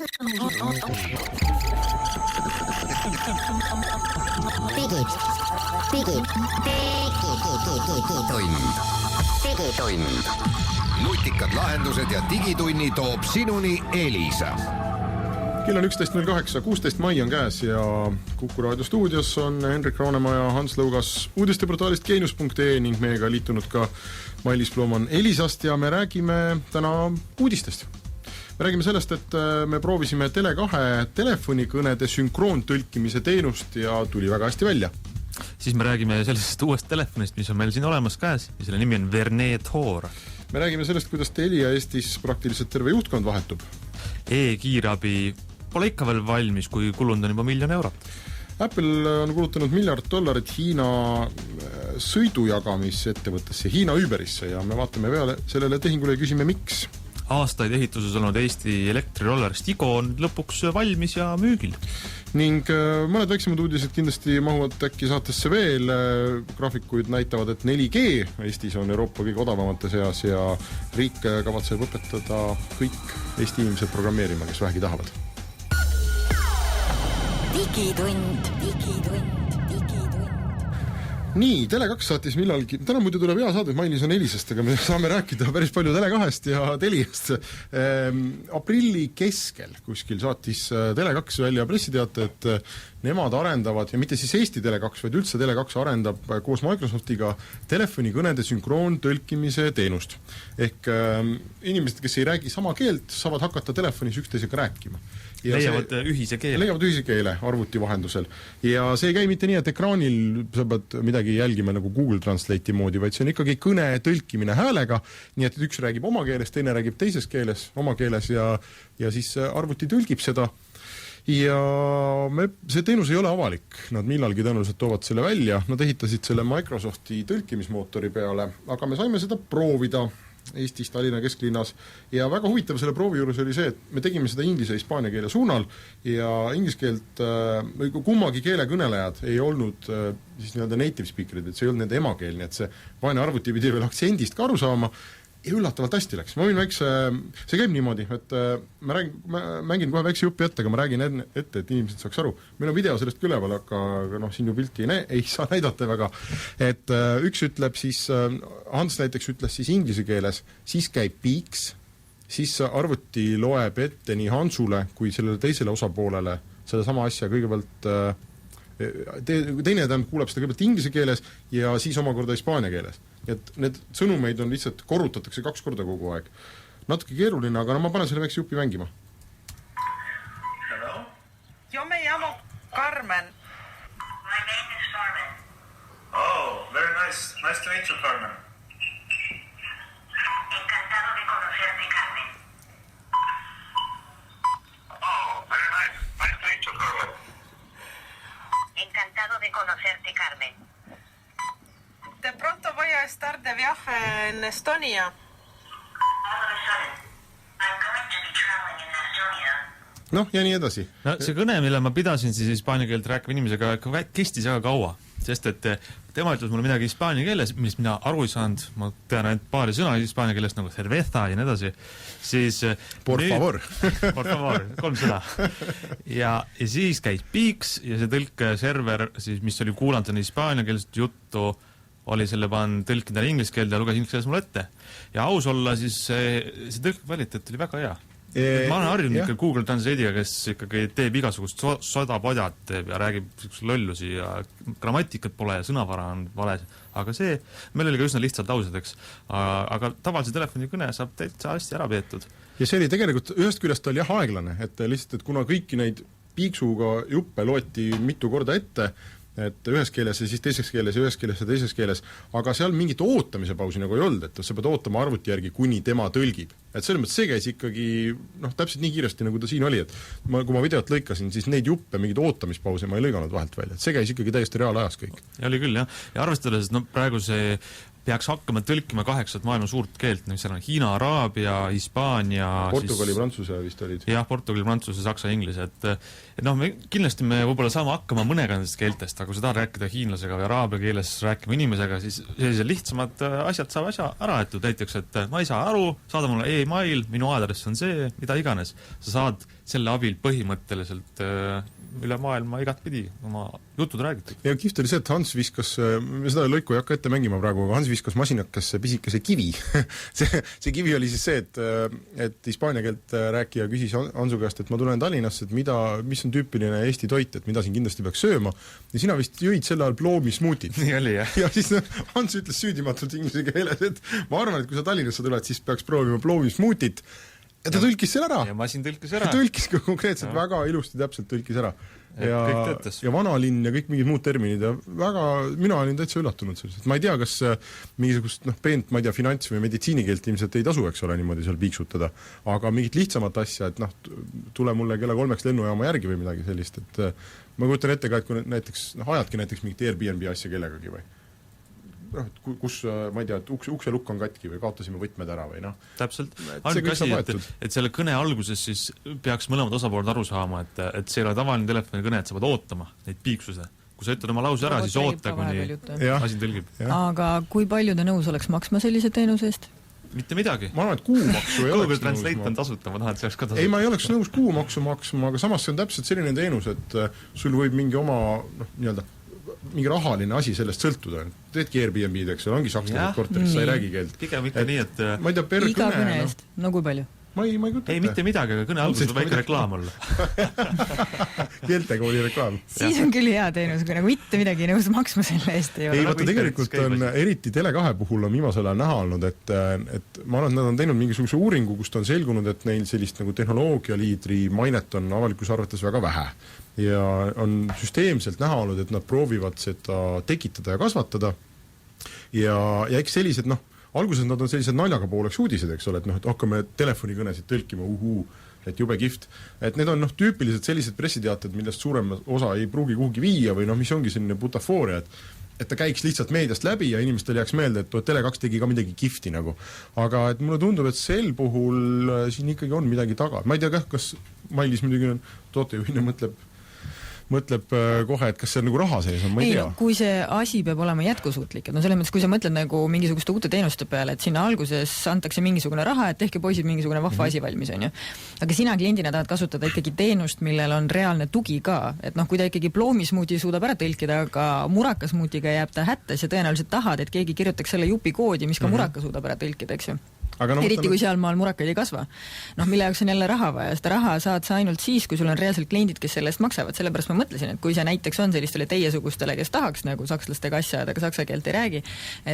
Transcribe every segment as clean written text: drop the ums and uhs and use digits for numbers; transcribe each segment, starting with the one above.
Digitund. Nutikad lahendused ja digitunni toob sinuni Elisa. Kell on 11.08, 16 mai on käes ja Kuku Raadio stuudios on Henrik Roonemaa ja Hans Lõugas uudisteportaalist Geenius.ee ning meiega liitunud ka Mailis Plooman Elisast ja me räägime täna uudistest. Me räägime sellest, et me proovisime Tele2 telefonikõnede sünkroontõlkimise teenust ja tuli väga hästi välja. Siis me räägime sellisest uuest telefonist, mis on meil siin olemas käes ja selle nimi on Vernetor. Me räägime sellest, kuidas Telia Eestis praktiliselt terve juhtkond vahetub. E-kiirabi pole ikka veel valmis, kui kulund on juba $1 000 000. Apple on kulutanud $1 miljard Hiina sõidujagamisettevõttesse, Hiina Uberisse ja me vaatame peale sellele tehingule ja küsime, miks. Aastaid ehituses olnud Eesti elektriroller Stigo on lõpuks valmis ja müügil. Ning mõned väiksemad uudised kindlasti mahuvad äkki saatesse veel. Graafikuid näitavad, et 4G Eestis on Euroopa kõige odavamate seas ja riik kavatseb õpetada kõik Eesti inimesed programmeerima, kes vähegi tahavad. Digitund. Nii, Tele2 saatis millalgi, täna muidu tuleb hea saade, Mailis on Elisast, aga me saame rääkida päris palju Tele2-st ja Teliast. Aprilli keskel kuskil saatis Tele2 välja pressiteate, et nemad arendavad, ja mitte siis Eesti Tele2, vaid üldse Tele2 arendab koos Microsoftiga telefonikõnede sünkroontõlkimise teenust. Ehk inimesed, kes ei räägi sama keelt, saavad hakata telefonis üksteisega rääkima. Leiavad ühise keele arvuti vahendusel. Ja see ei käi mitte nii, et ekraanil sa pead midagi jälgima nagu Google Translate'i moodi, vaid see on ikkagi kõne tõlkimine häälega, nii et üks räägib oma keeles, teine räägib teises keeles, oma keeles ja siis arvuti tõlgib seda. Ja see teenus ei ole avalik, nad millalgi tõenäoliselt toovad selle välja, nad ehitasid selle Microsofti tõlkimismootori peale, aga me saime seda proovida Eestis Tallinna kesklinnas ja väga huvitav selle proovi juures oli see, et me tegime seda inglise ja hispaania keele suunal ja ingliskeelt kummagi keele kõnelejad ei olnud siis nii-öelda native speakerid, et see ei olnud nende emakeel, nii et see vaene arvuti pidi veel aktsendist ka aru saama ja üllatavalt hästi läks. Ma võin see käib niimoodi, et ma mängin kohe väikse jupi ette, aga ma räägin ette, et inimesed saaks aru. Meil on video sellest üleval, aga siin ju pilti ei saa näidata väga. Et üks ütleb siis, Hans näiteks ütles siis inglise keeles, siis käib piiks, siis arvuti loeb ette nii Hansule kui sellele teisele osapoolele selle sama asja kõigepealt teine kuuleb seda kõigepealt inglise keeles ja siis omakorda hispaania keeles. Et need sõnumeid on lihtsalt korrutatakse 2 korda kogu aeg. Natuke keeruline, aga ma panen selle väikse jupi mängima. Hello? Yo me llamo Carmen. My name is Carmen. Oh, very nice. Nice to meet you, Carmen. Encantado de conocerte, Carmen. Oh, very nice. Nice to meet you, Carmen. Encantado de conocerte, Carmen. De pronto voy a estar de viaje en Estonia. All of a sudden, I'm going to be traveling in Estonia. Noh, ja nii edasi. No, see kõne, mille ma pidasin siis hispaania keelt rääkiva inimesega, kestis väga kaua, sest et tema ütles mulle midagi hispaania keeles, millest mina aru ei saanud, ma tean ainult paari sõna hispaania keelest nagu cerveza ja nii edasi, siis Por favor, 3 sõna. Ja siis käis piiks ja see tõlkeserver, siis, mis oli kuulanud hispaania keelest juttu, oli selle tõlkida inglise keelde ja luges inglise keeles mulle ette. Ja aus olla, siis see tõlkekvaliteet oli väga hea. Ma olen harjunud ikka Google Translate'iga, kes ikkagi teeb igasugust sodapodjat teeb ja räägib lollusi ja grammatikat pole ja sõnavara on vales. Aga see, meil oli ka üsna lihtsalt lausedeks. Aga tavalise telefoni kõne saab täitsa hästi ära peetud. Ja see oli tegelikult, ühest küljest oli aeglane, et lihtsalt, et kuna kõiki neid piiksuga juppe loeti mitu korda ette, et ühes keeles ja siis teises keeles ja ühes keeles ja teises keeles, aga seal mingit ootamise pausi nagu ei olnud, et sa pead ootama arvuti järgi, kuni tema tõlgib. Et selles mõttes see käis ikkagi täpselt nii kiiresti, nagu ta siin oli, et kui ma videot lõikasin, siis neid juppe, mingid ootamispause ma ei lõiganud vahelt välja, et see käis ikkagi täiesti reaalajas kõik. Ja oli küll, jah. Ja arvestades, et praegu see peaks hakkama tõlkima 8 maailma suurt keelt, seal on Hiina, Araabia, Hispaania, Portugali, Prantsuse vist olid. Jah, Portugali, Prantsuse, Saksa, Inglise, et noh, kindlasti me võib-olla saame hakkama mõnega nendest keeltest, aga kui sa tahad rääkida hiinlasega või araabia keeles rääkima inimesega, siis sellised lihtsamad asjad saab asja ära aetud, näiteks, et ma ei saa aru, saada mulle e-mail, minu aadress on see, mida iganes. Sa saad selle abil põhimõtteliselt üle maailma igatpidi oma jutud räägitud. Ja kihvt oli see, et Hans viskas, seda lõiku ei hakka ette mängima praegu, aga Hans viskas masinakasse pisikese kivi. see kivi oli siis see, et hispaania keelt rääkija küsis Hansu käest, et ma tulen Tallinnasse, et mis on tüüpiline Eesti toit, et mida siin kindlasti peaks sööma, ja sina vist jõid selle ajal ploomismuutit. Nii oli, jah. Ja siis Hans ütles süüdimatult inglise keeles, et ma arvan, et kui sa Tallinnasse tuled, siis peaks proovima ploomismuutit. Ja ta tõlkis selle ära. Ja masin tõlkis ära. Ta tõlkis konkreetselt väga ilusti täpselt tõlkis ära. Ja vanalinn ja kõik mingid muud terminid ja mina olin täitsa üllatunud sellest. Ma ei tea, kas mingisugust peent, ma ei tea, finants- või meditsiinikeelt ilmselt ei tasu, eks ole, niimoodi seal piiksutada, aga mingit lihtsamat asja, et tule mulle kella 3 lennujaama järgi või midagi sellist, et ma kujutan ette ka, et kui näiteks, ajadki näiteks mingit Airbnb asja kellegagi või kus, ma ei tea, et ukselukk on katki või kaotasime võtmed ära või Täpselt. Ainult asi, et selle kõne alguses siis peaks mõlemad osapooled aru saama, et see ei ole tavaline telefonikõne, et sa pead ootama neid piiksuse. Kui sa ütled oma lause ära, siis oota, kuni asi tõlgib. Aga kui palju te nõus oleks maksma sellise teenuse eest? Mitte midagi. Ma arvan, et kuumaksu ei oleks Translate on tasuta, ma tahan, et see oleks ka tasuta. Ei, ma ei oleks nõus kuumaksu maksma, aga samas see on täpselt selline teenus, et sul võib mingi oma mingi rahaline asi sellest sõltuda. Teedki Airbnb-d, eks, ongi sakslased korteris, sa ei räägi keelt. Pigem ikka nii, et ma ei tea, iga kõne eest, no kui palju? Ma ei kujuta. Ei, mitte midagi, aga kõne alguses võib väike reklaam olla. Keeltega oli reklaam. Siis on küll hea teenus, kui nagu mitte midagi nõus maksma selle eest ei ole. Ei, vaata, tegelikult on, eriti Tele2 puhul on viimasel ajal näha olnud, et ma arvan, et nad on teinud mingisuguse uuringu, kust on selgunud, et neil sellist nagu tehnoloogialiidri mainet on avalikus arvates väga vähe. Ja on süsteemselt näha olnud, et nad proovivad seda tekitada ja kasvatada. Ja eks sellised, alguses nad on sellised naljaga pooleks uudised, eks ole, et hakkame telefonikõnesid tõlkima, et jube kihvt. Et need on tüüpiliselt sellised pressiteated, millest suurem osa ei pruugi kuhugi viia või mis ongi selline butafooria, et ta käiks lihtsalt meediast läbi ja inimestel jääks meelde, et Tele2 tegi ka midagi kihvti nagu. Aga et mulle tundub, et sel puhul siin ikkagi on midagi taga. Ma ei tea, kas Mailis muidugi on tootejuhina mõtleb kohe, et kas see on nagu raha sees on, ma ei tea. Kui see asi peab olema jätkusuutlik, et selles mõttes, kui sa mõtled nagu mingisuguste uute teenuste peale, et sinna alguses antakse mingisugune raha, et tehke poisid mingisugune vahva asi valmis, on ju. Aga sina kliendina tahad kasutada ikkagi teenust, millel on reaalne tugi ka, et kui ta ikkagi ploomismuuti suudab ära tõlkida, aga murakasmuutiga jääb ta hätta, ja tõenäoliselt tahad, et keegi kirjutaks selle jupi koodi, mis ka muraka suudab ära tõlkida, eks ju. Eriti kui seal maal murakaid ei kasva. Mille jaoks on jälle raha vaja. Seda raha saad sa ainult siis, kui sul on reaalselt kliendid, kes selle eest maksavad. Sellepärast ma mõtlesin, et kui see näiteks on sellistele teiesugustele, kes tahaks nagu sakslastega asja, aga saksa keelt ei räägi,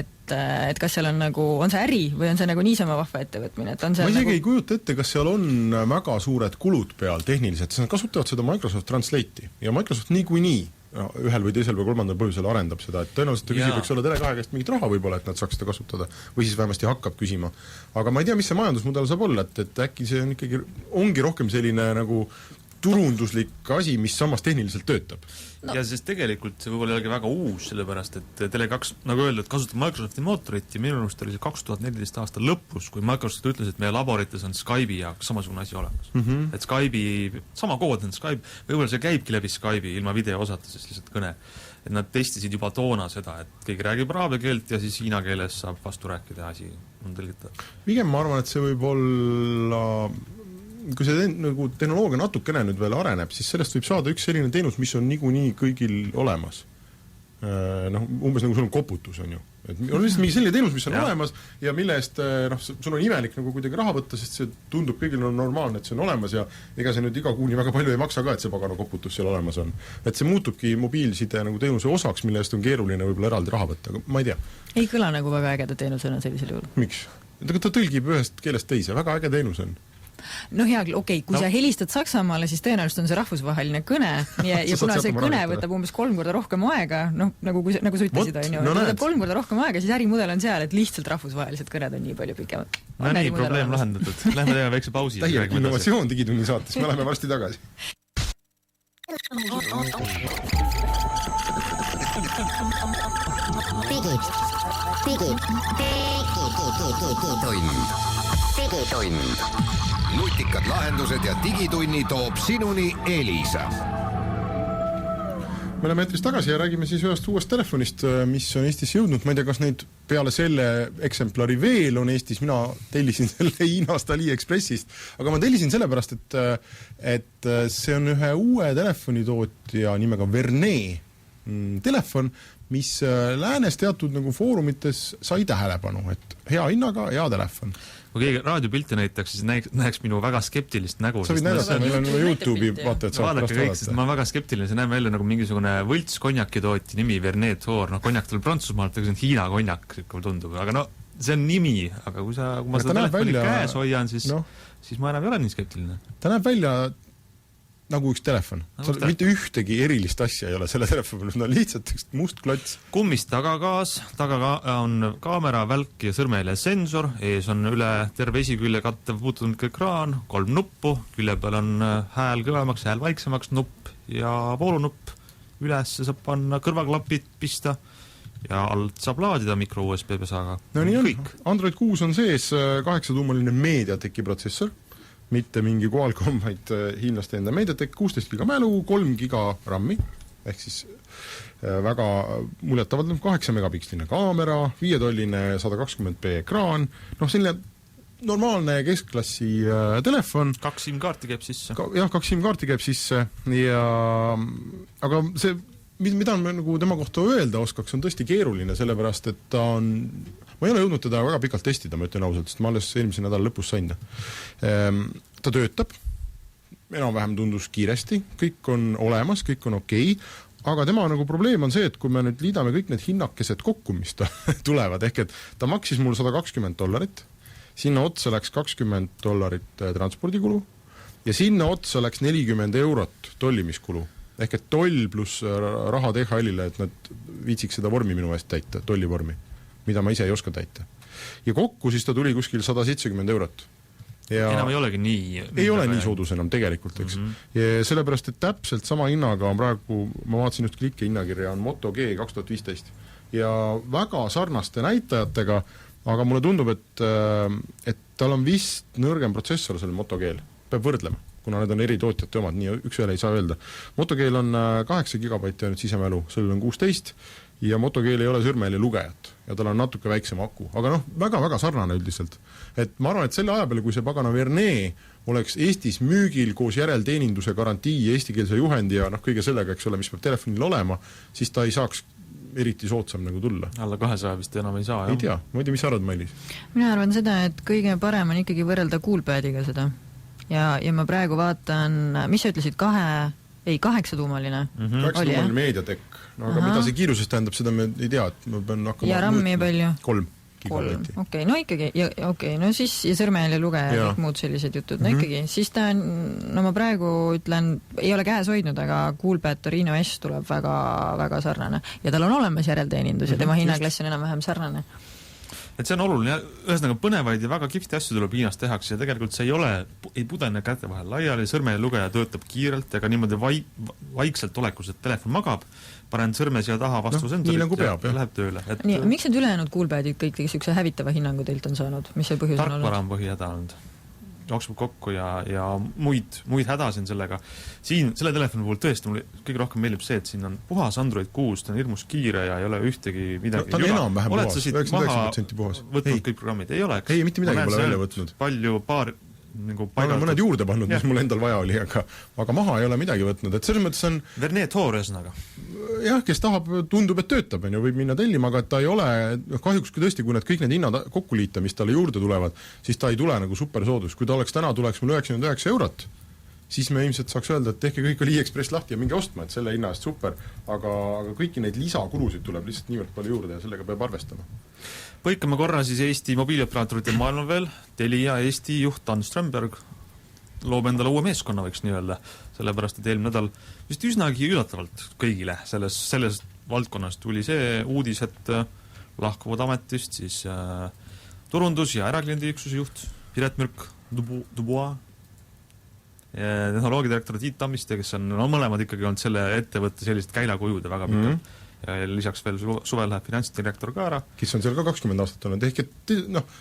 et kas seal on nagu, on see äri või on see nagu niisama vahva ettevõtmine? Et on see ma isegi ei kujuta ette, kas seal on väga suured kulud peal tehniliselt, sest nad kasutavad seda Microsoft Translate'i ja Microsoft niikuinii ühel või teisel või kolmandal põhjusel arendab seda, et tõenäoliselt ta küsib, eks ole, Tele2 käest mingit raha võib-olla, et nad saaks seda kasutada või siis vähemasti hakkab küsima. Aga ma ei tea, mis see majandusmudel saab olla, et äkki see on ikkagi, ongi rohkem selline nagu turunduslik asi, mis samas tehniliselt töötab. Ja sest tegelikult see võib olla jällegi väga uus, sellepärast et Tele2, nagu öeldud, kasutab Microsofti mootorit ja minu arust oli see 2014 aasta lõpus, kui Microsoft ütles, et meie laborites on Skype'i jaoks samasugune asi olemas. Et Skype'i, sama kood on Skype, võib-olla see käibki läbi Skype'i ilma video osata, sest lihtsalt kõne. Et nad testisid juba toona seda, et keegi räägib araabia keelt ja siis hiina keeles saab vastu rääkida asi on tõlgitav. Pigem ma arvan, et see võib olla kui see nagu tehnoloogia natukene nüüd veel areneb, siis sellest võib saada üks selline teenus, mis on niikuinii kõigil olemas. Umbes nagu sul on koputus, on ju. Et on lihtsalt mingi selline teenus, mis on olemas ja mille eest sul on imelik nagu kuidagi raha võtta, sest see tundub kõigil on normaalne, et see on olemas ja ega see nüüd iga kuuni väga palju ei maksa ka, et see pagana koputus seal olemas on. Et see muutubki mobiilside nagu teenuse osaks, mille eest on keeruline võib-olla eraldi raha võtta, aga ma ei tea. Ei kõla nagu väga ägeda teenusena sellisel juhul. Miks? Ta tõlgib ühest keelest teise, väga äge teenus on. No hea, okei, kui sa helistad Saksamaale, siis tõenäoliselt on see rahvusvaheline kõne ja kuna see kõne võtab umbes 3 korda rohkem aega, nagu sa ütlesid, on ju, võtab 3 korda rohkem aega, siis ärimudel on seal, et lihtsalt rahvusvahelised kõned on nii palju pikemad. No nii, probleem lahendatud. Lähme teeme väikse pausi. Täielik innovatsioon Digitunni saates, me läheme varsti tagasi. digitund. Nutikad lahendused ja digitunni toob sinuni Elisa. Me oleme eetris tagasi ja räägime siis ühest uuest telefonist, mis on Eestisse jõudnud. Ma ei tea, kas neid peale selle eksemplari veel on Eestis. Mina tellisin selle Hiinast AliExpressist, aga ma tellisin sellepärast, et see on ühe uue telefonitootja nimega Vernet telefon, mis läänes teatud nagu foorumites sai tähelepanu, et hea hinnaga, hea telefon. Kui keegi raadiopilti näitaks, siis näeks minu väga skeptilist nägu. Sa võid näidata, meil on YouTube'i vaatajad saab vaadake kõik, sest ma olen väga skeptiline, see näeb välja nagu mingisugune võlts konjakitooti nimi Vernet Tour, konjak tuleb Prantsusmaalt, aga see on Hiina konjak, tundub, aga no see on nimi, aga kui ma seda telefoni käes hoian, siis ma enam ei ole nii skeptiline. Ta näeb välja nagu üks telefon. Mitte ühtegi erilist asja ei ole selle telefoni, no lihtsalt üks must klots. Kummist tagagaas, taga on kaamera, välk ja sõrmejälje sensor, ees on üle terve esikülje kattev puutunud ekraan, 3 nuppu, külje peal on hääl kõvemaks, hääl vaiksemaks nupp ja voolunupp, üles saab panna kõrvaklapid pista ja alt saab laadida mikro USB pesaga. No nii on. Android 6 on sees 8-tuumaline MediaTeki protsessor, mitte mingi Qualcomm, vaid hiinlaste enda MediaTek, 16 giga mälu, 3 giga rammi, ehk siis väga muljetavalt 8 megapiksline kaamera, 5-tolline 120p ekraan, selline normaalne keskklassi telefon. 2 SIM-kaarti käib sisse. Jah, 2 SIM-kaarti käib sisse, aga see, mida on nagu tema kohta öelda oskaks, on tõesti keeruline, sellepärast, et ta on ma ei ole jõudnud teda väga pikalt testida, ma ütlen ausalt, sest ma alles eelmise nädala lõpus sain. Ta töötab, enam-vähem tundus kiiresti, kõik on olemas, kõik on okei, aga tema nagu probleem on see, et kui me nüüd liidame kõik need hinnakesed kokku, mis ta tulevad, ehk et ta maksis mul $120, sinna otsa läks $20 transpordikulu ja sinna otsa läks €40 tollimiskulu, ehk et toll pluss raha DHL-ile, et nad viitsiks seda vormi minu eest täita, tollivormi, mida ma ise ei oska täita. Ja kokku siis ta tuli kuskil €170. Ja enam ei olegi nii... Ei ole nii soodus enam tegelikult, eks. Ja sellepärast, et täpselt sama hinnaga on praegu, ma vaatasin just klikke hinnakirja, on Moto G 2015. Ja väga sarnaste näitajatega, aga mulle tundub, et tal on vist nõrgem protsessor selle Moto G-l. Peab võrdlema, kuna need on eri tootjate omad, nii üks ühele ei saa öelda. Moto G-l on 8 gigabaiti ainult sisemälu, sellel on 16 ja Moto G-l ei ole sõrmejälje lugejat ja tal on natuke väiksem aku, aga väga-väga sarnane üldiselt. Et ma arvan, et selle aja peale, kui see pagana Vernet oleks Eestis müügil koos järelteeninduse garantii ja eestikeelse juhendi ja kõige sellega, eks ole, mis peab telefonil olema, siis ta ei saaks eriti soodsam nagu tulla. Alla 200 vist enam ei saa, jah? Ei tea, ma ei tea, mis arvad, Mailis? Mina arvan seda, et kõige parem on ikkagi võrrelda Coolpadiga seda. Ja ma praegu vaatan, mis sa ütlesid, 8-tuumaline. 8-tuumaline MediaTek. Aga mida see kiiruses tähendab, seda me ei tea, et ma pean hakkama... Ja rammi palju? 3 gigabaiti. Okei, no ikkagi, no siis ja sõrmejälje lugeja ja kõik muud sellised jutud, no ikkagi, siis ta on, no ma praegu ütlen, ei ole käes hoidnud, aga Coolpad Torino S tuleb väga, väga sarnane. Ja tal on olemas järelteenindus ja tema hinnaklass on enam-vähem sarnane. Et see on oluline, ühesõnaga põnevaid ja väga kihvti asju tuleb Hiinas tehakse ja tegelikult see ei pudene käte vahel laiali, sõrmejälje lugeja töötab kiirelt ja ka niimoodi vaikselt olekus, et telefon magab, panen sõrme siia taha vastu sensorit nagu peab, ja läheb tööle. Nii, miks need ülejäänud Coolpadid kõik sükse hävitava hinnangu teilt on saanud? Mis see põhjus on olnud? Tarkvara on põhihäda olnud. Jooksub kokku ja muid hädasin sellega. Siin selle telefoni puhul tõesti mulle kõige rohkem meeldib see, et siin on puhas Android 6, ta on hirmus kiire ja ei ole ühtegi midagi. Ta on enam-vähem puhas, 99% puhas. Võtnud kõik programmid? Ei ole, eks? Ei, mitte midagi pole välja võtnud. Ma olen mõned juurde pannud, mis mul endal vaja oli, aga maha ei ole midagi võtnud, et selles mõttes on... Vernet Tour ühesõnaga. Jah, kes tahab, tundub, et töötab, võib minna tellima, aga ta ei ole, kahjuks kui tõesti, kui need kõik need hinnad kokku liita, mis talle juurde tulevad, siis ta ei tule nagu supersoodus. Kui ta oleks täna, tuleks mul €99, siis me ilmselt saaks öelda, et tehke kõik AliExpress lahti ja minge ostma, et selle hinna eest super, aga kõiki neid lisakulusid tuleb lihtsalt niivõrd palju juurde ja sellega peab arvestama. Põikame korra siis Eesti mobiilioperaatorite maailma veel. Telia Eesti juht Dan Strömberg loob endale uue meeskonna, võiks nii öelda, sellepärast, et eelmine nädal vist üsnagi üllatavalt kõigile selles valdkonnas tuli see uudis, et lahkuvad ametist siis turundus- ja ärakliendiüksuse juht Piret Mürk Dubois, tehnoloogiadirektor Tiit Tammiste, kes on mõlemad ikkagi olnud selle ettevõtte sellist käilakujude väga pikalt. ja lisaks veel suvel läheb finantsdirektor ka ära. Kes on seal ka 20 aastat olnud, ehk et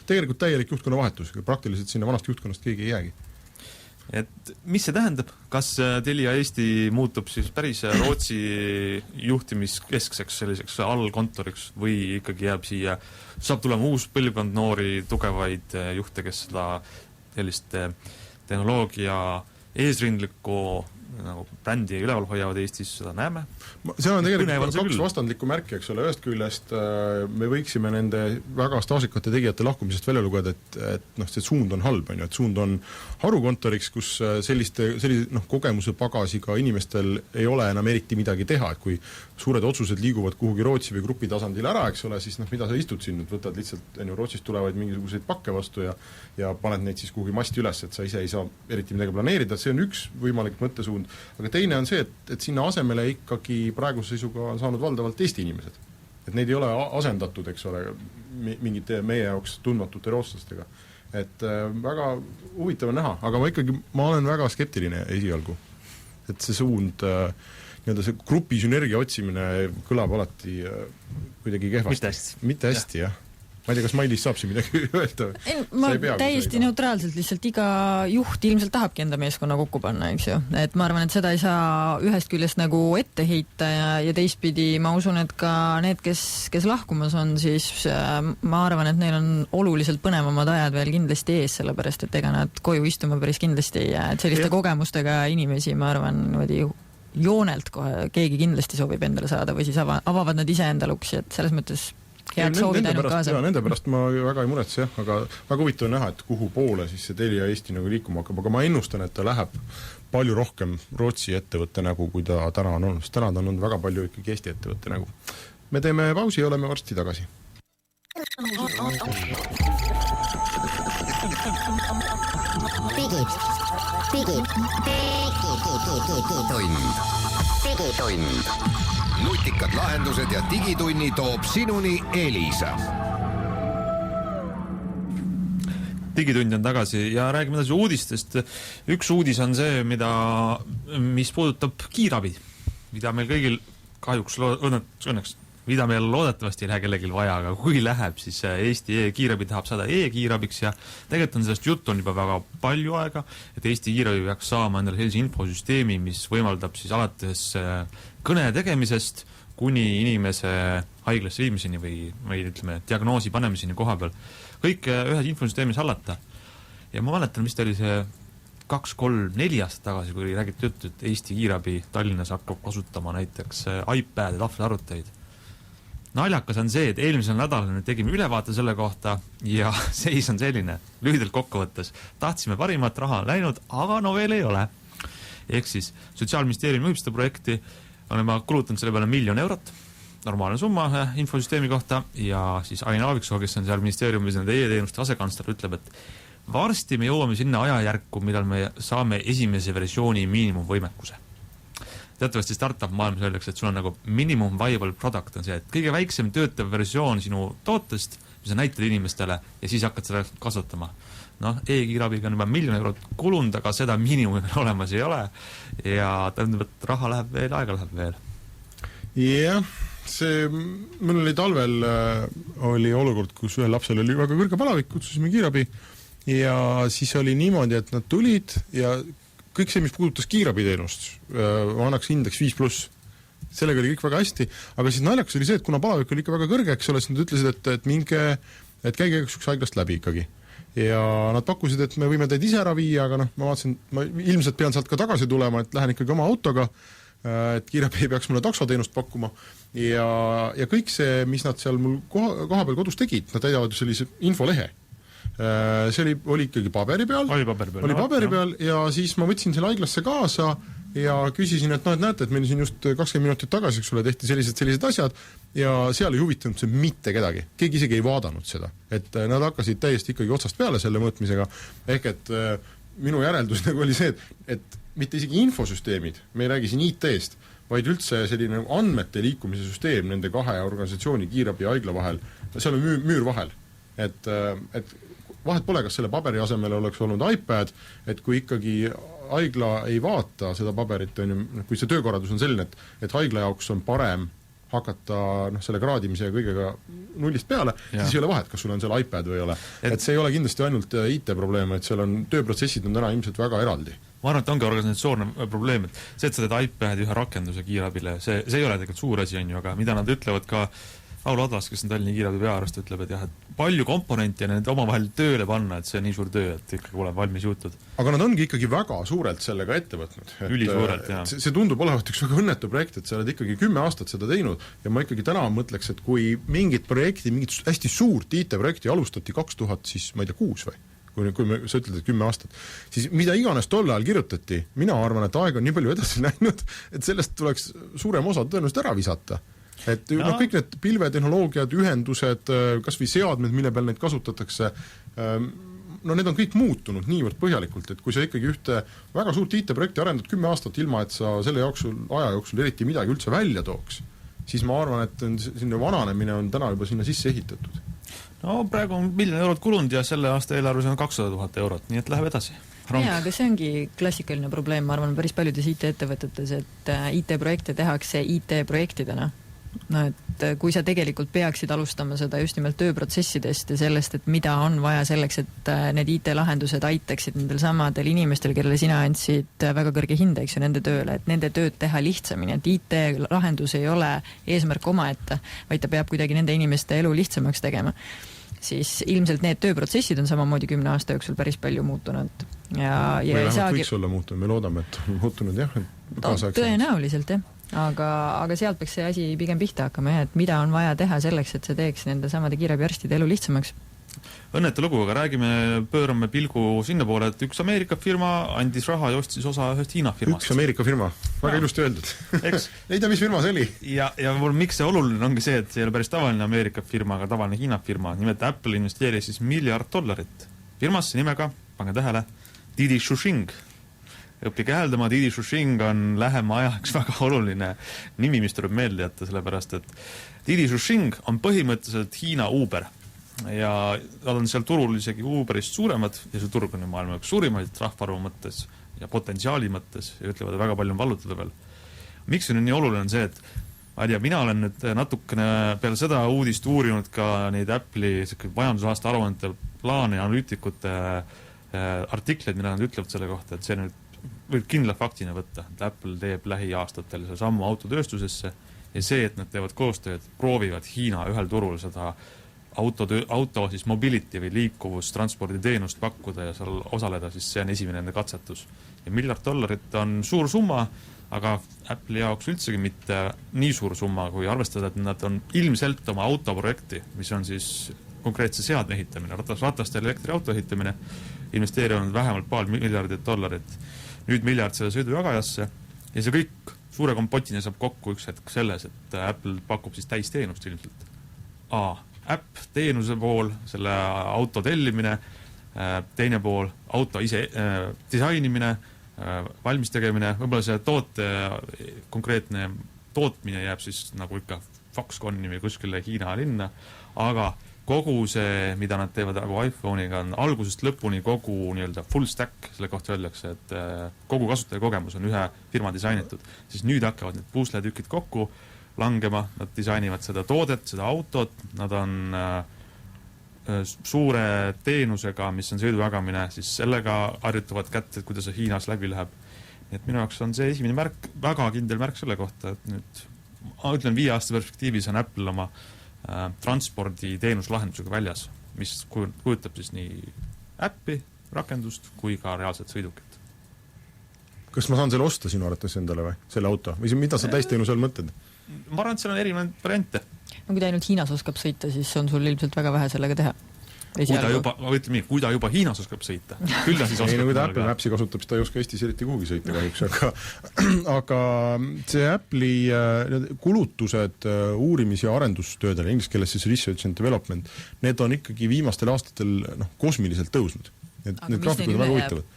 tegelikult täielik juhtkonna vahetus, praktiliselt sinna vanast juhtkonnast keegi ei jäägi. Et mis see tähendab, kas Telia Eesti muutub siis päris Rootsi juhtimiskeskseks selliseks allkontoriks või ikkagi jääb siia, saab tulema uus põlvkond noori tugevaid juhte, kes seda sellist tehnoloogia eesrindlikku nagu brändi üleval hoiavad Eestis, seda näeme. Seal on tegelikult kaks vastandlikku märki, eks ole, ühest küljest me võiksime nende väga staažikate tegijate lahkumisest välja lugeda, et see suund on halb, et suund on harukontoriks, kus sellise kogemuse pagasiga inimestel ei ole enam eriti midagi teha, et kui suured otsused liiguvad kuhugi Rootsi või grupi tasandil ära, eks ole, siis mida sa istud siin, võtad lihtsalt Rootsist tulevaid mingisuguseid pakke vastu ja paned neid siis kuhugi masti üles, et sa ise ei saa eriti midagi planeerida, see on üks võimalik mõttesuund, aga teine on see, et sinna asemele ikkagi praeguse seisuga on saanud valdavalt Eesti inimesed. Et neid ei ole asendatud, eks ole, mingite meie jaoks tundmatute rootslastega. Et väga huvitav on näha, aga ma olen väga skeptiline esialgu. Et see suund, see grupi sünergia otsimine kõlab alati kuidagi kehvasti. Mitte hästi, jah. Ma ei tea, kas Mailis saab siin midagi öelda? Ma täiesti neutraalselt lihtsalt iga juht ilmselt tahabki enda meeskonna kokku panna, eks ju. Et ma arvan, et seda ei saa ühest küljest nagu ette heita ja teistpidi ma usun, et ka need, kes lahkumas on, siis ma arvan, et neil on oluliselt põnevamad ajad veel kindlasti ees, sellepärast, et ega nad koju istuma päris kindlasti ei jää. Et selliste kogemustega inimesi, ma arvan, joonelt kohe keegi kindlasti soovib endale saada või siis avavad nad ise enda luksi, et selles mõttes head soovid ainult kaasa. Nende pärast ma väga ei muretse, jah, aga väga huvitav on näha, et kuhu poole siis see Telia Eesti nagu liikuma hakkab, aga ma ennustan, et ta läheb palju rohkem Rootsi ettevõtte nägu, kui ta täna on olnud, sest täna ta on olnud väga palju ikkagi Eesti ettevõtte nägu. Me teeme pausi ja oleme varsti tagasi. Digitund. Nutikad lahendused ja digitunni toob sinuni Elisa. Digitund on tagasi ja räägime edasi uudistest. Üks uudis on see, mis puudutab kiirabi, mida meil kõigil kahjuks õnneks, mida meil loodetavasti ei lähe kellelgi vaja, aga kui läheb, siis Eesti kiirabi tahab saada kiirabiks ja tegelikult on sellest juttu on juba väga palju aega, et Eesti kiirabi peaks saama endale sellise infosüsteemi, mis võimaldab siis alates kõne tegemisest kuni inimese haiglasse viimiseni või ütleme, diagnoosi panemiseni koha peal. Kõik ühes infosüsteemis hallata. Ja ma mäletan, mis ta oli see 2, 3, 4 aastat tagasi, kui räägiti juttu, et Eesti kiirabi Tallinnas hakkab kasutama näiteks iPad ja tahvelarvuteid. Naljakas on see, et eelmisel nädalal tegime ülevaate selle kohta ja seis on selline, lühidalt kokkuvõttes. Tahtsime parimat raha läinud, aga no veel ei ole. Ehk siis Sotsiaalministeerium juhib seda projekti, oleme kulutanud selle peale 1 000 000 eurot, normaalne summa infosüsteemi kohta ja siis Ain Aaviksoo, kes on seal ministeeriumis nende e-teenuste asekantsler, ütleb, et varsti me jõuame sinna ajajärku, millal me saame esimese versiooni miinimumvõimekuse. Teatavasti startup maailmas öeldakse, et sul on nagu minimum viable product on see, et kõige väiksem töötav versioon sinu tootest, mis sa näitad inimestele ja siis hakkad seda kasvatama. E-kiirabiga on juba 1 000 000 eurot kulunud, aga seda miinimumi veel olemas ei ole ja tähendab, et raha läheb veel, aega läheb veel. Jah, meil oli talvel oli olukord, kus ühel lapsel oli väga kõrge palavik, kutsusime kiirabi ja siis oli niimoodi, et nad tulid ja kõik see, mis puudutas kiirabiteenust, annaks indeks 5+. Sellega oli kõik väga hästi, aga siis naljakas oli see, et kuna palavik oli ikka väga kõrge, eks ole, siis nad ütlesid, et käige üks haiglast läbi ikkagi. Ja nad pakkusid, et me võime teid ise ära viia, aga ma vaatasin, ma ilmselt pean sealt ka tagasi tulema, et lähen ikkagi oma autoga, et kiirabi ei peaks mulle taksoteenust pakkuma ja kõik see, mis nad seal mul koha peal kodus tegid, nad täidavad sellise infolehe. See oli ikkagi paberi peal. Oli paberi peal ja siis ma võtsin selle haiglasse kaasa ja küsisin, et näete, et meil siin just 20 minutit tagasi, eks ole, tehti sellised asjad ja seal ei huvitanud see mitte kedagi. Keegi isegi ei vaadanud seda. Et nad hakkasid täiesti ikkagi otsast peale selle mõõtmisega. Ehk et minu järeldus oli see, et mitte isegi infosüsteemid, me ei räägi siin IT-st, vaid üldse selline andmete liikumise süsteem nende kahe organisatsiooni kiirabi ja haigla vahel, seal on müür vahel. Et vahet pole, kas selle paberi asemel oleks olnud iPad, et kui ikkagi haigla ei vaata seda paberit, kui see töökorraldus on selline, et haigla jaoks on parem hakata selle kraadimise ja kõigega nullist peale, siis ei ole vahet, kas sul on seal iPad või ei ole. Et see ei ole kindlasti ainult IT probleem, et seal on tööprotsessid on täna ilmselt väga eraldi. Ma arvan, et ongi organisatsioorne probleem, et see, et sa teed iPadi ühe rakenduse kiirabile, see ei ole tegelikult suur asi, on ju, aga mida nad ütlevad ka Aulo Adlas, kes on Tallinna kiirabi peaarst, ütleb, et jah, et palju komponente ja need omavahel tööle panna, et see on nii suur töö, et ikkagi oleb valmis jutud. Aga nad ongi ikkagi väga suurelt sellega ette võtnud. Ülisuurelt, jah. See tundub olevat üks väga õnnetu projekt, et sa oled ikkagi 10 aastat seda teinud ja ma ikkagi täna mõtleks, et kui mingit hästi suurt IT-projekti alustati 2000, siis ma ei tea, 6 või? Kui sa ütled, et 10 aastat, siis mida iganes tol ajal kirjutati, mina arvan, et aeg on nii palju edasi läinud, et sellest tuleks suurem osa tõenäoliselt ära visata. Et kõik need pilvetehnoloogiad, ühendused, kas või seadmed, mille peal neid kasutatakse, need on kõik muutunud niivõrd põhjalikult, et kui sa ikkagi ühte väga suurt IT-projekti arendad 10 aastat ilma, et sa selle aja jooksul eriti midagi üldse välja tooks, siis ma arvan, et sinna vananemine on täna juba sinna sisse ehitatud. No praegu on 1 miljon eurot kulunud ja selle aasta eelarves on 200 000 eurot, nii et läheb edasi. Jaa, aga see ongi klassikaline probleem, ma arvan, päris paljudes IT-ettevõtetes, et IT-projekte tehakse IT-projektidena. No, et kui sa tegelikult peaksid alustama seda just nimelt tööprotsessidest ja sellest, et mida on vaja selleks, et need IT-lahendused aitaksid nendel samadel inimestel, kellele sina andsid väga kõrge hinde, eks ju, nende tööle, et nende tööd teha lihtsamini, et IT-lahendus ei ole eesmärk omaette, vaid ta peab kuidagi nende inimeste elu lihtsamaks tegema. Siis ilmselt need tööprotsessid on samamoodi 10 aasta jooksul päris palju muutunud. Ja või vähemalt võiks olla muutunud, me loodame, et on muutunud jah. Tõenäoliselt jah. Aga sealt peaks see asi pigem pihta hakkama, et mida on vaja teha selleks, et see teeks nende samade kiirabiarstide elu lihtsamaks. Õnnetu lugu, aga pöörame pilgu sinna poole, et üks Ameerika firma andis raha ja ostis osa ühest Hiina firmast. Üks Ameerika firma, väga ilusti öeldud. Ei tea, mis firma see oli? Ja miks see oluline ongi see, et see ei ole päris tavaline Ameerika firma, aga tavaline Hiina firma. Nimelt Apple investeeris $1 miljard. Firmasse nimega, pange tähele, Didi Chuxing. Õppige hääldama, Didi Chuxing on lähema ajaks väga oluline nimi, mis tuleb meelde jätta, sellepärast, et Didi Chuxing on põhimõtteliselt Hiina Uber. Ja nad on seal turul isegi Uberist suuremad ja see turg on maailma üks suurimaid rahvaarvu mõttes ja potentsiaali mõttes ja ütlevad, et väga palju on vallutada veel. Miks see on nii oluline on see, et ma ei tea, mina olen nüüd natukene peale seda uudist uurinud ka neid Apple'i majandusaasta aruannete plaane ja analüütikute artikleid, mida nad ütlevad selle kohta, et see nüüd võib kindla faktina võtta, et Apple teeb lähiaastatel see sammu autotööstusesse ja see, et nad teevad koostööd, proovivad Hiina ühel turul seda auto siis mobility või liikuvustransporditeenust pakkuda ja seal osaleda, siis see on esimene nende katsetus. Ja $1 miljard on suur summa, aga Apple'i jaoks üldsegi mitte nii suur summa, kui arvestada, et nad on ilmselt oma autoprojekti, mis on siis konkreetse seadme ehitamine, ratastel elektriauto ehitamine, investeerinud vähemalt $2 miljardit. Nüüd $1 miljard selle sõidujagajasse ja see kõik suure kompotina saab kokku üks hetk selles, et Apple pakub siis täisteenust ilmselt. Äpp, teenuse pool, selle auto tellimine, teine pool, auto ise disainimine, valmis tegemine, võib-olla see toote konkreetne tootmine jääb siis nagu ikka Foxconni või kuskile Hiina linna, aga kogu see, mida nad teevad nagu iPhone'iga, on algusest lõpuni kogu nii-öelda full stack, selle kohta öeldakse, et kogu kasutajakogemus on ühe firma disainitud, siis nüüd hakkavad need puusletükid kokku langema, nad disainivad seda toodet, seda autot, nad on suure teenusega, mis on sõidujagamine, siis sellega harjutavad kätte, et kuidas see Hiinas läbi läheb. Nii et minu jaoks on see esimene märk, väga kindel märk selle kohta, et nüüd, ma ütlen 5 aasta perspektiivis on Apple oma transpordi teenuslahendusega väljas, mis kujutab siis nii äppi, rakendust kui ka reaalset sõidukit. Kas ma saan selle osta sinu arvates endale või, selle auto? Või mida sa täisteenusel mõtled? Ma arvan, et seal on erinevaid variante. No kui ta ainult Hiinas oskab sõita, siis on sul ilmselt väga vähe sellega teha. Kui ta juba Hiinas oskab sõita, küll ta siis oskab. Kui ta Apple Mapsi kasutab, siis ta ei oska Eestis eriti kuhugi sõita kahjuks, aga see Apple'i kulutused uurimis- ja arendustöödele, inglise keeles siis research and development, need on ikkagi viimastel aastatel kosmiliselt tõusnud. Need graafikud on väga huvitavad.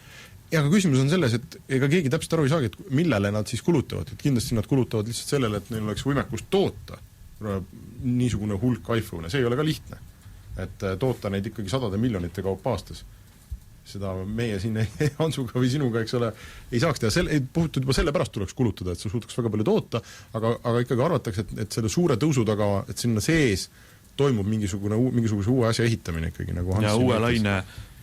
Ja aga küsimus on selles, et ega keegi täpselt aru ei saagi, et millele nad siis kulutavad. Et kindlasti nad kulutavad lihtsalt sellele, et neil oleks võimekust toota niisugune hulk iPhone. See ei ole ka lihtne. Et toota neid ikkagi 100 miljonite kaupa aastas. seda meie siin Hansuga või sinuga, eks ole, ei saaks teha, puhutud juba selle pärast tuleks kulutada, et sa suudaks väga palju toota, aga ikkagi arvatakse, et selle suure tõusu taga, et sinna sees toimub mingisuguse uue asja ehitamine ikkagi nagu Hans ja uue laine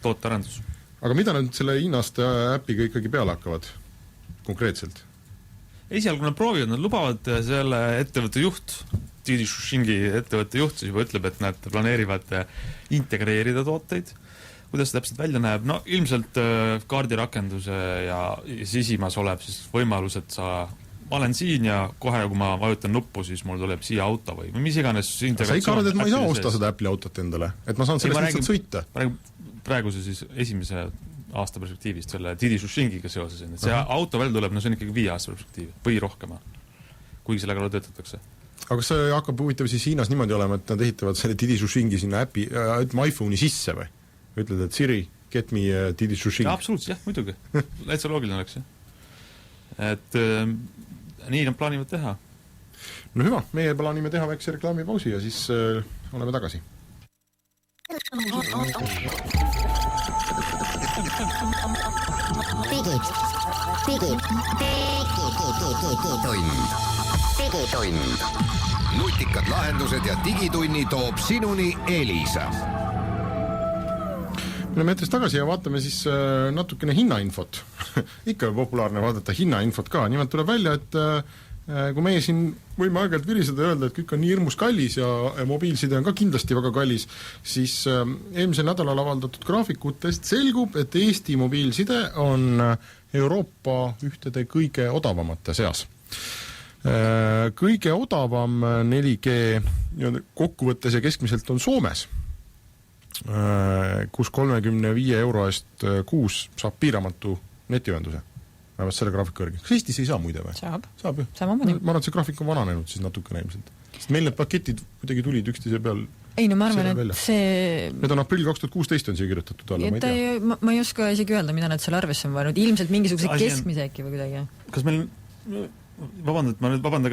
tootearendus. Aga mida nad selle hinnast äpiga ikkagi peale hakkavad konkreetselt? Esialgu nad proovivad, nad lubavad selle ettevõtte juht, Didi Shuxingi ettevõtte juht siis juba ütleb, et nad planeerivad integreerida tooteid. Kuidas see täpselt välja näeb? No ilmselt kaardirakenduse ja sisimas oleb siis võimalus, et ma olen siin ja kohe, kui ma vajutan nuppu, siis mul tuleb siia auto või mis iganes integratsioon. Sa ei karda, et ma ei saa osta seda Apple'i autot endale? Et ma saan sellest lihtsalt sõita? Praeguse siis esimese aasta perspektiivist selle Didi Shuxingiga seoses. See auto välja tuleb, no see on ikkagi 5 aasta perspektiivi või rohkema, kuigi selle kallal töötatakse. Aga kas see hakkab huvitav siis Hiinas niimoodi olema, et nad ehitavad selle Didi Shuxingi sinna iPhone'i sisse või? Ütled, et Siri, get me Didi Shuxing. Absoluutselt, jah, muidugi. Läitsa loogiline oleks, jah. Et nii nad plaanivad teha. No hüva, meie plaanime teha väikse reklaamipausi ja siis oleme tagasi. Digitund. Nutikad lahendused ja digitunni toob sinuni Elisa. Me oleme eetris tagasi ja vaatame siis natukene hinnainfot. Ikka populaarne vaadata hinnainfot ka. Nimelt tuleb välja, et kui meie siin võime aeg-ajalt viriseda ja öelda, et kõik on nii hirmus kallis ja mobiilside on ka kindlasti väga kallis, siis eelmisel nädalal avaldatud graafikutest selgub, et Eesti mobiilside on Euroopa ühtede kõige odavamate seas. Kõige odavam 4G kokkuvõttes ja keskmiselt on Soomes, kus 35 euro eest kuus saab piiramatu netiühenduse. Vähemalt selle graafiku järgi. Kas Eestis ei saa muide või? Saab ju. Ma arvan, et see graafik on vananenud siis natukene ilmselt. Sest meil need paketid kuidagi tulid üksteise peal. Ei, no ma arvan, et see... Need on aprill 2016 on siia kirjutatud alla, ma ei tea. Ma ei oska isegi öelda, mida nad seal arvesse on võrnud. Ilmselt mingisuguse keskmise äkki või kuidagi. Kas meil... Vabandage,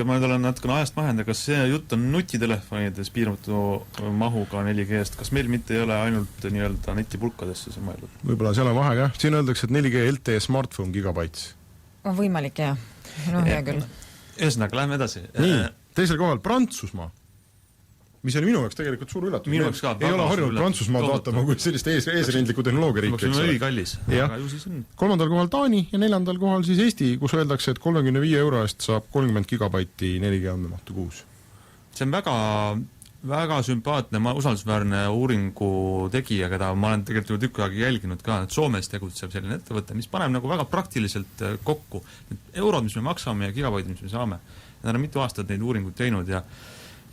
ma nüüd olen natukene ajast mahenda, kas see jutt on nutitelefonides piiramatu mahuga 4G-st, kas meil mitte ei ole ainult nii-öelda netipulkadesse see mõeldud? Võib-olla seal on vahe, jah. Siin öeldakse, et 4G LTE smartphone gigabytes. On võimalik, jah. No hea küll. Ühesõnaga, läheme edasi. Nii, teisel kohal Prantsusmaa, mis oli minu jaoks tegelikult suur üllatus. Minu jaoks ka. Ei ole harjunud Prantsusmaad vaatama kui sellist eesrindliku tehnoloogia riiki. See on ülikallis, aga ju siis on. 3. kohal Taani ja 4. kohal siis Eesti, kus öeldakse, et 35 euro eest saab 30 gigabaiti 4G andmemahtu kuus. See on väga sümpaatne, usaldusväärne uuringu tegija, keda ma olen tegelikult tükk aega jälginud ka, et Soomes tegutseb selline ettevõte, mis paneb nagu väga praktiliselt kokku. Eurod, mis me maksame ja gigabaidid, mis me saame. Nad on mitu aastat neid uuringuid teinud ja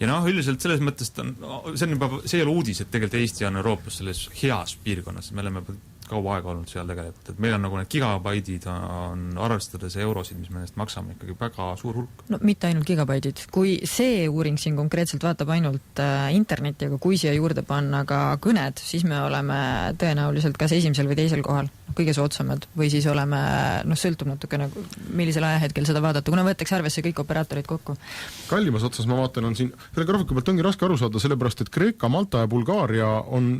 noh, üldiselt selles mõttes see ei ole uudis, et tegelikult Eesti on Euroopas selles heas piirkonnas, me oleme kaua aega olnud seal tegelikult, et meil on nagu need gigabaidid on arvestades eurosid, mis me neist maksame ikkagi väga suur hulk. No mitte ainult gigabaidid, kui see uuring siin konkreetselt vaatab ainult interneti, aga kui siia juurde panna ka kõned, siis me oleme tõenäoliselt kas esimesel või teisel kohal, kõige soodsamad, või siis oleme, sõltub natukene, millisel ajahetkel seda vaadata, kuna võetakse arvesse kõik operaatorid kokku. Kallimas otsas ma vaatan, on siin, selle graafiku pealt ongi raske aru saada, sellepärast, et Kreeka, Malta ja Bulgaaria on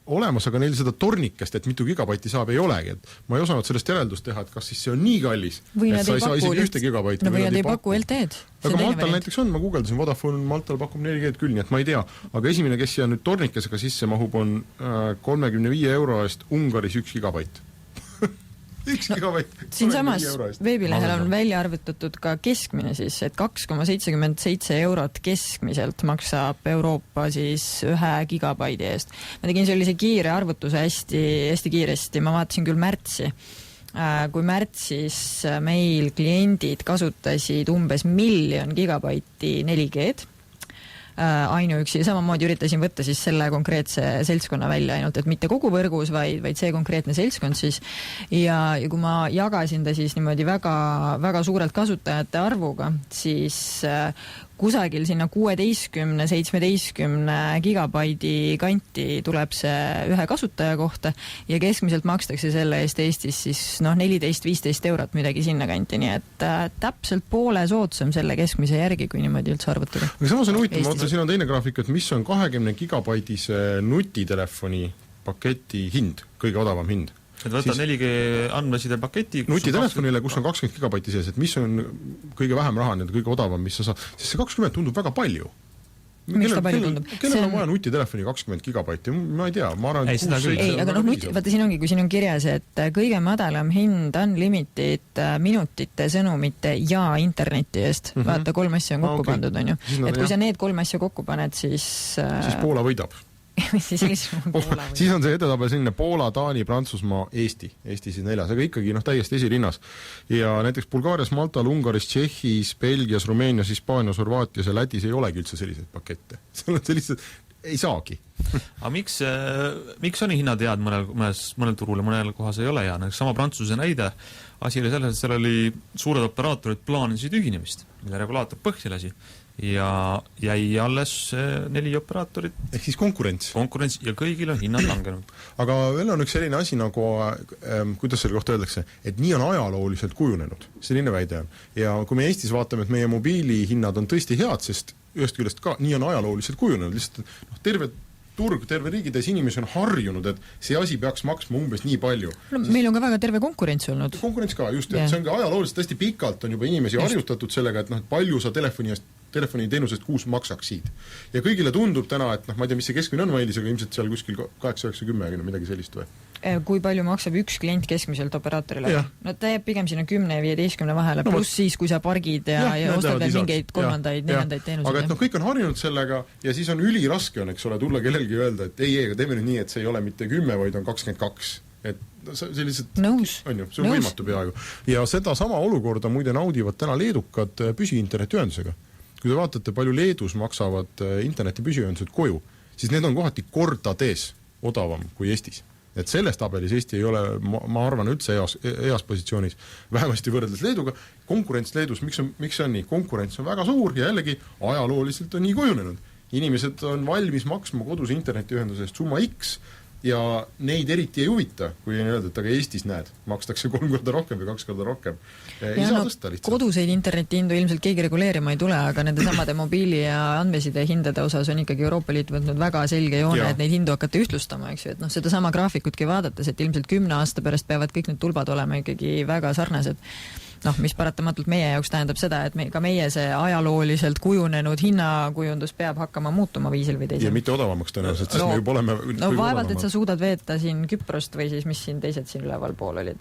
olemas, aga neil seda tornikest, et mitu gigabaiti saab, ei olegi. Et ma ei osanud sellest järeldust teha, et kas siis see on nii kallis, et sa ei saa isegi ühte gigabaiti. No või nad ei paku LTE-d. Aga Maltal näiteks on, ma guugeldasin, Vodafone Maltal pakub 4G-d küll, nii et ma ei tea. Aga esimene, kes siia nüüd tornikesega sisse mahub, on 35 euro eest Ungaris 1 gigabait. 1 gigabait. Siin samas veebilehel on välja arvutatud ka keskmine siis, et 2,77 eurot keskmiselt maksab Euroopa siis 1 gigabaidi eest. Ma tegin sellise kiire arvutuse hästi kiiresti, ma vaatasin küll märtsi. Kui märtsis meil kliendid kasutasid umbes 1 miljon gigabaiti 4G-d, ainuüksi, samamoodi üritasin võtta siis selle konkreetse seltskonna välja ainult, et mitte kogu võrgus, vaid see konkreetne seltskond siis. Ja kui ma jagasin ta siis niimoodi väga, väga suurelt kasutajate arvuga, siis kusagil sinna 16-17 gigabaidi kanti tuleb see ühe kasutaja kohta ja keskmiselt makstakse selle eest Eestis siis 14-15 eurot midagi sinna kanti, nii et täpselt poole soodsam selle keskmise järgi, kui niimoodi üldse arvutada. Aga samas on huvitav, vaata, siin on teine graafik, et mis on 20 gigabaidise nutitelefoni paketi hind, kõige odavam hind. et võta 4G andmeside paketi nutitelefonile, kus on 20 gigabaitti sees, et mis on kõige vähem raha, kõige odavam, mis sa saad, sest see 20 tundub väga palju. Miks ta palju tundub? Kellel on vaja nutitelefoni 20 gigabaiti? Ma ei tea, ma arvan, et 6-7 ei, aga vaata siin ongi, kui siin on kirjas, et kõige madalam hind unlimited minutite, sõnumite ja interneti eest. Vaata, 3 asja on kokku pandud, on ju. Et kui sa need 3 asja kokku paned, siis Poola võidab. siis on see edetabel selline Poola, Taani, Prantsusmaa, Eesti siis 4, aga ikkagi täiesti esirinnas. Ja näiteks Bulgaarias, Maltal, Ungaris, Tšehhis, Belgias, Rumeenias, Hispaanias, Horvaatias ja Lätis ei olegi üldse selliseid pakette. Seal on sellised, ei saagi. Aga miks on hinnad head mõnel turul ja mõnel kohas ei ole hea? Sama Prantsuse näide, asi oli selles, et seal oli suured operaatorid plaanisid ühinemist, mille regulaator põhja lasi. Ja jäi alles 4 operaatorit. Ehk siis konkurents ja kõigil on hinnad langenud. Aga veel on üks selline asi nagu, kuidas selle kohta öeldakse, et nii on ajalooliselt kujunenud. Selline väide on. Ja kui me Eestis vaatame, et meie mobiilihinnad on tõesti head, sest ühest küljest ka nii on ajalooliselt kujunenud. Lihtsalt terve turg, terve riigides inimesi on harjunud, et see asi peaks maksma umbes nii palju. Meil on ka väga terve konkurents olnud. Konkurents ka, just, et see on ka ajalooliselt tõesti pikalt on juba inimesi harjutatud sellega, et palju sa telefoniteenusest kuus maksaksid. Ja kõigile tundub täna, et ma ei tea, mis see keskmine on Mailis, aga ilmselt seal kuskil 8-9-10 midagi sellist või? Kui palju maksab üks klient keskmiselt operaatorile? No ta jääb pigem sinna 10 ja 15 vahele, pluss siis, kui sa pargid ja ostad veel mingeid kolmandaid, neljandaid teenuseid. Aga et kõik on harjunud sellega ja siis on üliraske on, eks ole, tulla kellelgi öelda, et ei, aga teeme nüüd nii, et see ei ole mitte 10, vaid on 22. Et see lihtsalt nõus. On ju, see on võimatu peaaegu. Ja seda sama olukorda muide naudivad täna leedukad püsiinternetiühendusega. Kui te vaatate, palju Leedus maksavad interneti püsiühendused koju, siis need on kohati kordades odavam kui Eestis. Et selles tabelis Eesti ei ole, ma arvan, üldse heas positsioonis, vähemasti võrreldes Leeduga. Konkurents Leedus, miks on nii? Konkurents on väga suur ja jällegi ajalooliselt on nii kujunenud. Inimesed on valmis maksma kodus internetiühendusest summa X ja neid eriti ei huvita, kui ei öelda, et aga Eestis näed, makstakse 3 korda rohkem või 2 korda rohkem. Ei saa tõsta lihtsalt. Koduseid internetihindu ilmselt keegi reguleerima ei tule, aga nende samade mobiili ja andmeside hindade osas on ikkagi Euroopa Liit võtnud väga selge joone, et neid hindu hakata ühtlustama, eks ju, et seda sama graafikutki vaadates, et ilmselt 10 aasta pärast peavad kõik need tulbad olema ikkagi väga sarnased. Mis paratamatult meie jaoks tähendab seda, et ka meie see ajalooliselt kujunenud hinnakujundus peab hakkama muutuma viisil või teisel. Ja mitte odavamaks tõenäoliselt, sest me juba oleme vaevalt, et sa suudad veeta siin Küprost või siis mis siin teised siin üleval pool olid.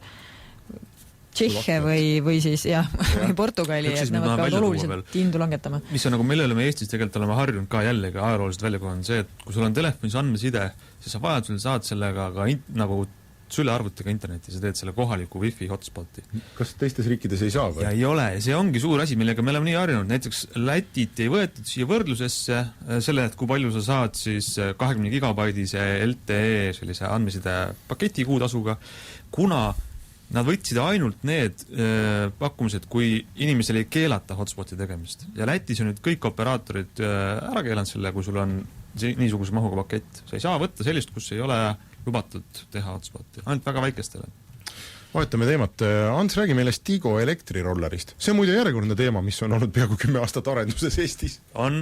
Tšehhe või siis või Portugali, et nemad peavad oluliselt hindu langetama. Mis on meil oleme Eestis tegelikult oleme harjunud ka jällegi ajalooliselt väljakohan see, et kui sul on telefonis andmeside, siis sa vajadusel saad sellega ka nagu sülearvutiga interneti, sa teed selle kohaliku wifi hotspoti. Kas teistes riikides ei saa või? Ja ei ole, ja see ongi suur asi, millega me oleme nii harjunud. Näiteks Lätit ei võetud siia võrdlusesse selle, et kui palju sa saad siis 20 gigabaidise LTE sellise andmeside paketi kuutasuga, kuna nad võtsid ainult need pakkumised, kui inimesel ei keelata hotspoti tegemist. Ja Lätis on nüüd kõik operaatorid ära keelanud selle, kui sul on niisuguse mahuga pakett. Sa ei saa võtta sellist, kus ei ole lubatud teha hotspoti, ainult väga väikestele. Vahetame teemat. Ants, räägi meile Stigo elektrirollerist. See on muide järjekordne teema, mis on olnud peaaegu 10 aastat arenduses Eestis. On,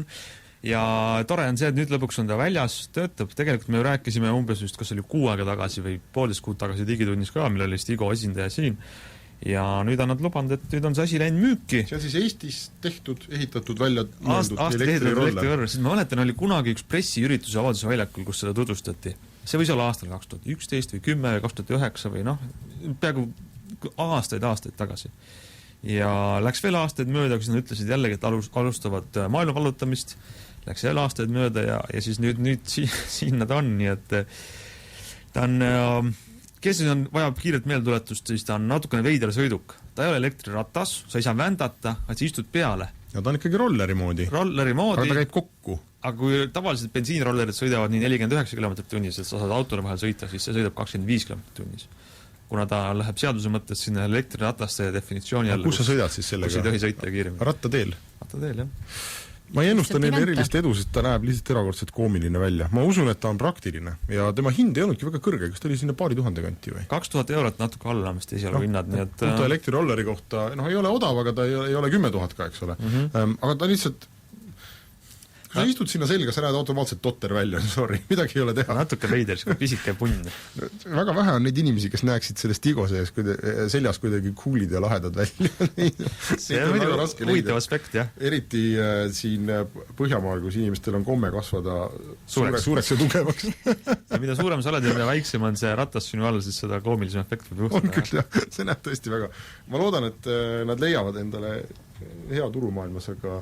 ja tore on see, et nüüd lõpuks on ta väljas, töötab. Tegelikult me ju rääkisime umbes just, kas oli 6 aega tagasi või 1,5 kuud tagasi Digitunnis ka, mille oli Stigo esindaja siin. Ja nüüd on nad lubanud, et nüüd on see asi läinud müüki. See on siis Eestis tehtud, ehitatud välja mõeldud elektriroller. Ma mäletan, oli kunagi üks pressiürituse Avaduse väljakul, kus seda tutvustati. See võis olla aastal 2011 või 10 või 2009 või peaaegu aastaid tagasi. Ja läks veel aastaid mööda, kus nad ütlesid jällegi, et alustavad maailma vallutamist, läks veel aastaid mööda ja siis nüüd siin nad on, nii et ta on... Kes on vajab kiiret meeltuletust, siis ta on natukene veider sõiduk. Ta ei ole elektriratas, sa ei saa vändata, et sa istud peale. Ja ta on ikkagi rolleri moodi. Aga ta käib kokku. Aga kui tavaliselt bensiinrollerid sõidavad nii 49 km tunnis, et sa saad autole vahel sõita, siis see sõidab 25 km tunnis. Kuna ta läheb seaduse mõttes sinna elektrirataste definitsiooni jälle. Kus sa sõidad siis sellega? Kus ei tohi sõita kiiremini. Rattateel? Rattateel, jah. Ma ei ennusta neile erilist edu, sest ta näeb lihtsalt erakordselt koomiline välja. Ma usun, et ta on praktiline ja tema hind ei olnudki väga kõrge, kas ta oli sinna paari tuhande kanti või? 2000 eurot natuke alla, mis esialgu hinnad, nii et... Puhta elektrirolleri kohta, ei ole odav, aga ta ei ole 10 000 ka, eks ole. Aga ta lihtsalt... sa istud sinna selga, sa näed automaatselt totter välja, sorry, midagi ei ole teha. natuke veider, pisike punn. Väga vähe on neid inimesi, kes näeksid sellest Tigo seljas kuidagi coolid ja lahedad välja. See on muidu huvitav aspekt, jah. Eriti siin Põhjamaal, kus inimestel on komme kasvada suureks ja tugevaks. Ja mida suurem sa oled ja mida väiksem on see ratas sinu all, siis seda koomilisem efekt võib juhtuda. On küll, jah. See näeb tõesti väga. Ma loodan, et nad leiavad endale hea turumaailmas, aga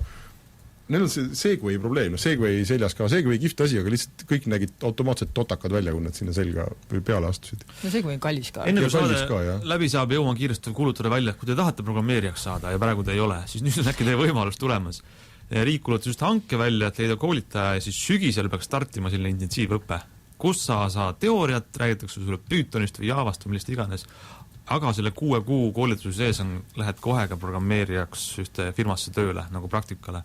neil on see Segway probleem, Segway seljas ka, Segway kihvt asi, aga lihtsalt kõik nägid automaatselt totakad välja, kui nad sinna selga või peale astusid. No Segway on kallis ka. Enne kui saade läbi saab, jõuan kiiresti kuulutada välja, et kui te tahate programmeerijaks saada ja praegu te ei ole, siis nüüd on äkki teie võimalus tulemas. Riik kuulutas just hanke välja, et leida koolitaja ja siis sügisel peaks startima selline intensiivõppe, kus sa saad teooriat, räägitakse sulle Pythonist või Javast või millest iganes, aga selle 6 kuu koolituse sees lähed kohe ka programmeerijaks ühte firmasse tööle nagu praktikale.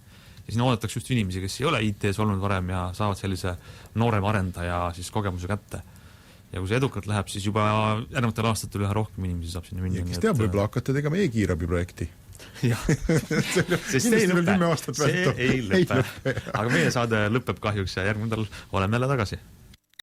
Ja siin oodatakse just inimesi, kes ei ole IT-s olnud varem ja saavad sellise noorem arendaja siis kogemuse kätte. Ja kui see edukalt läheb, siis juba järgnevatel aastatel ühe rohkem inimesi saab sinna minna. Ja kes teab, võib-olla hakkate tegema e-kiirabi projekti. Jah, sest see ei lõpe. Aga meie saade lõpeb kahjuks ja järgmine nädal oleme jälle tagasi.